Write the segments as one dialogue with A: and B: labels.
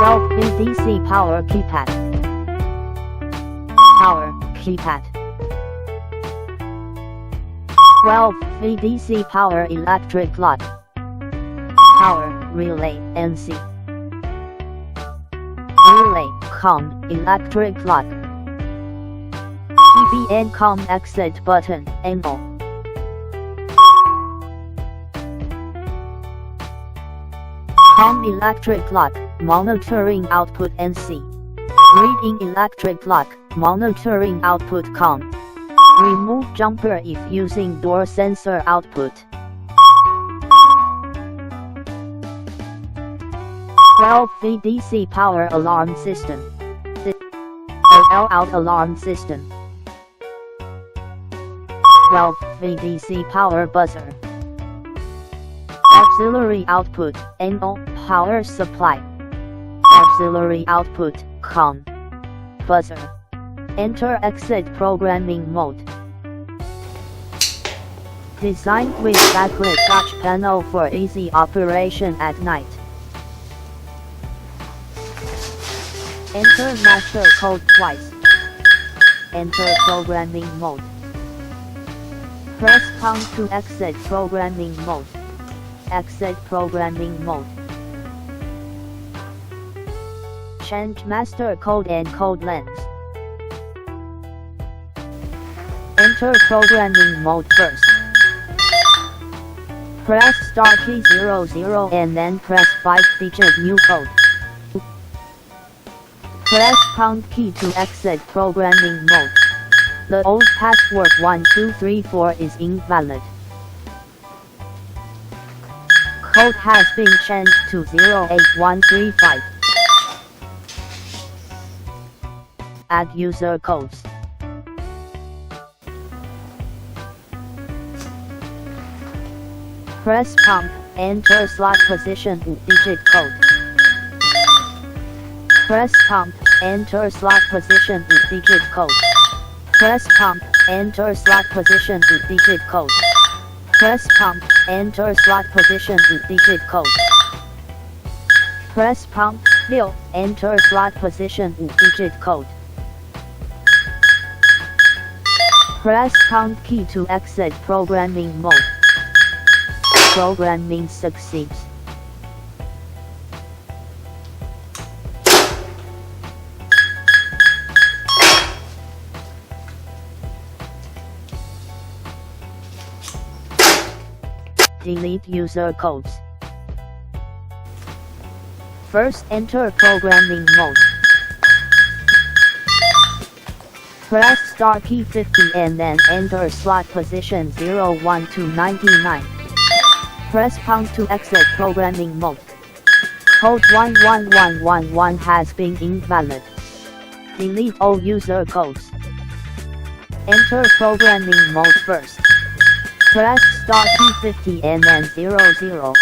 A: 12 VDC power keypad. Power keypad. 12 VDC power electric lock. Power relay NC. Relay COM electric lock. EBN COM exit button enable. COM electric lock monitoring output NC. Reading electric lock monitoring output COM. Remove jumper if using door sensor output. 12 VDC power alarm system. Out alarm system. 12 VDC power buzzer. Auxiliary output NO power supply. Auxiliary output COM. Buzzer. Enter exit programming mode. Designed with backlit touch panel for easy operation at night. Enter master code twice. Enter programming mode. Press pound to exit programming mode. Exit programming mode. Change master code and code length. Enter programming mode first. Press star key 00 and then press 5-digit new code. Press pound key to exit programming mode. The old password 1234 is invalid. Code has been changed to 08135. Add user codes. Press pound, enter slot position 8-digit code. Press pound, enter slot position 8-digit code. Press pound, enter slot position 8-digit code. Press pound, enter slot position 8-digit code. Press pound, fill, enter slot position 8-digit code. Press pound key to exit programming mode. Programming succeeds. Delete user codes. First enter programming mode. Press star key 50 and then enter slot position 01 to 99. Press pound to exit programming mode. Code 11111 has been invalid. Delete all user codes. Enter programming mode first. Press star key 50 and then 00.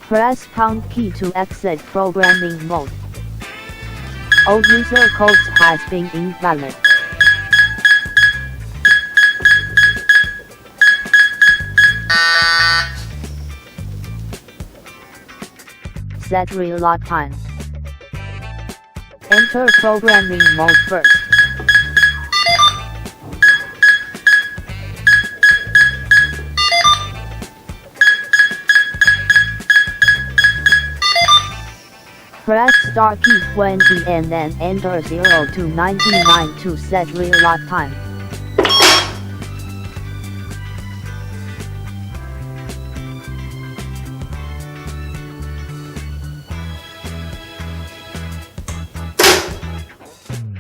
A: Press pound key to exit programming mode. All user codes has been invalid. Set reload time. Enter programming mode first. Press star key 20 and then enter 0 to 99 to set reload time.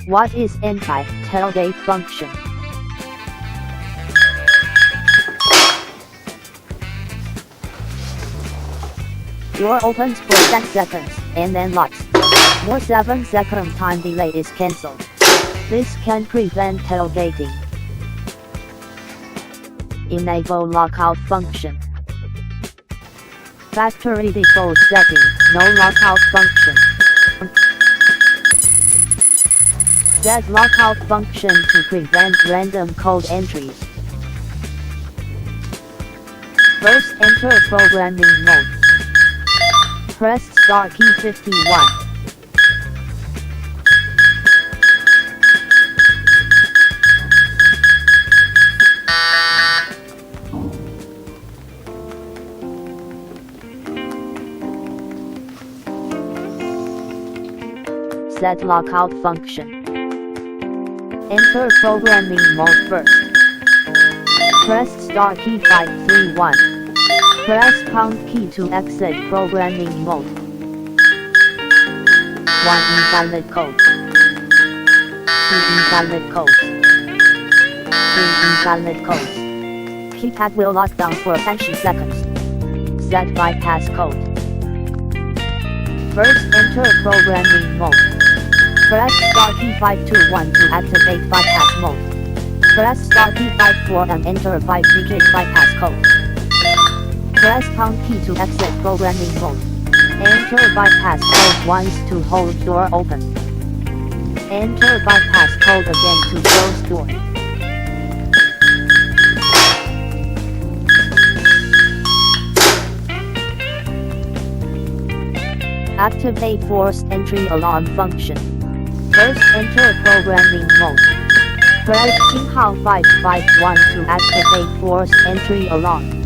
A: What is anti-tailgate function? Door opens for 10 seconds, and then locks. More 7-second time delay is cancelled. This can prevent tailgating. Enable lockout function. Factory default setting, no lockout function. Set lockout function to prevent random code entries. First enter programming mode. Press star key 51. Set lockout function. Enter programming mode first. Press star key 531. Press pound key to exit programming mode. 1 invalid code. 2 invalid codes. 3 invalid codes. Keypad will lock down for 10 seconds. Set bypass code. First enter programming mode. Press star key 521 to activate bypass mode. Press star key 54 and enter 5-digit bypass code. Press pound key to exit programming mode. Enter bypass code once to hold door open. Enter bypass code again to close door. Activate forced entry alarm function. First enter programming mode. Press key 551 to activate forced entry alarm.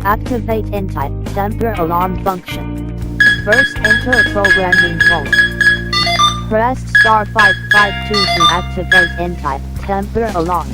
A: Activate anti-tamper alarm function. First enter programming mode. Press star 552 to activate anti-tamper alarm.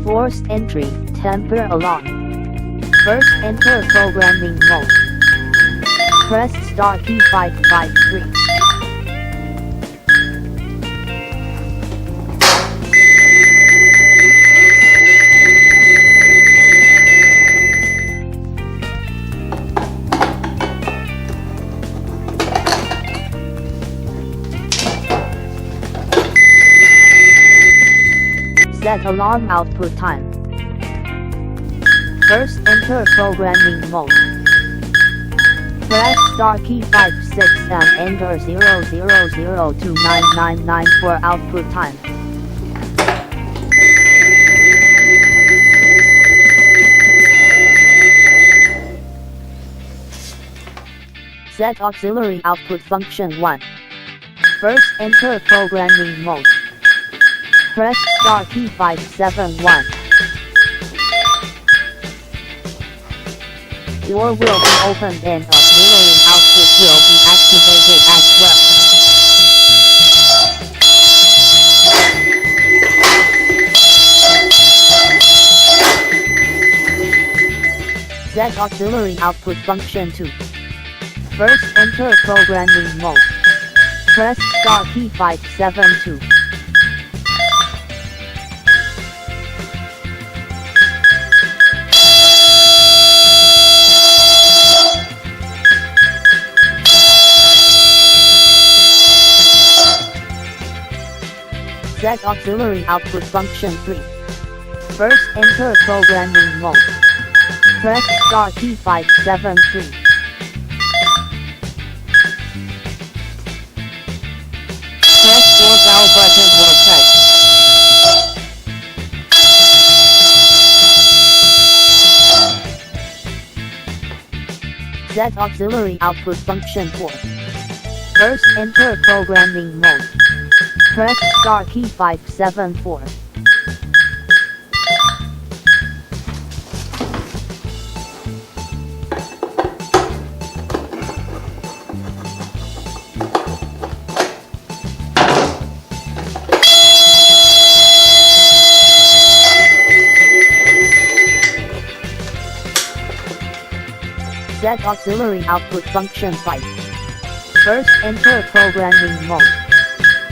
A: Forced entry, tamper alarm. First enter programming mode. Press star key 553. Set alarm output time. First enter programming mode. Press star key 56 and enter 00029999 for output time. Set auxiliary output function 1. First enter programming mode. Press star key 571. Door will be opened and auxiliary output will be activated as well. Set auxiliary output function 2. First enter programming mode. Press star key 572. Set auxiliary output function 3. First enter programming mode. Press star key 573. Press doorbell button or press. Set auxiliary output function 4. First enter programming mode. Press star key 574. Set auxiliary output function 5. First enter programming mode.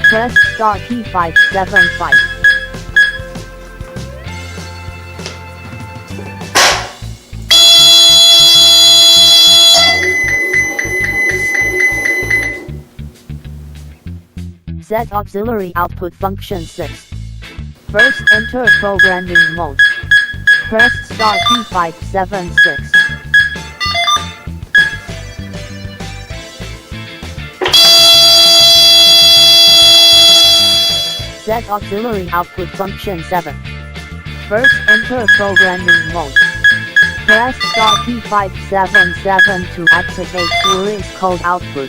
A: Press star key 575. Set auxiliary output function 6. First enter programming mode. Press star key 576. Set auxiliary output function 7. First enter programming mode. Press star key 577 to activate tourist code output.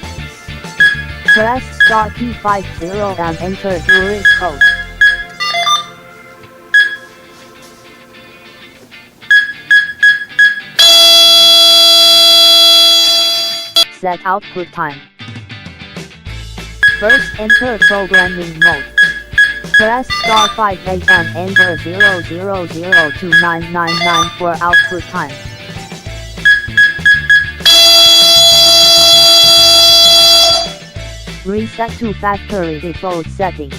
A: Press star key 50 and enter tourist code. Set output time. First enter programming mode. Press star 58 and enter 000299 for output time. Reset to factory default settings.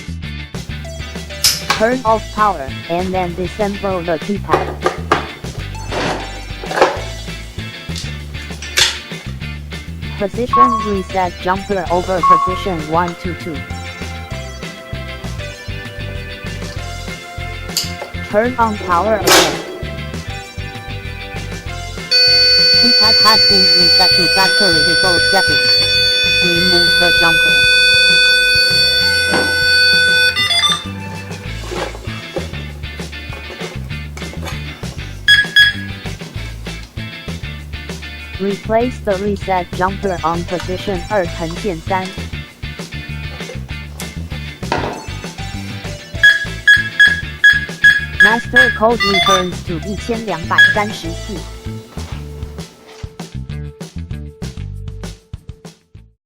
A: Turn off power and then disassemble the keypad. Position reset jumper over position 1 to 2. Turn on power again. Keypad has been reset to factory default settings. Remove the jumper. Replace the reset jumper on position 2很简单。Master code returns to 1234.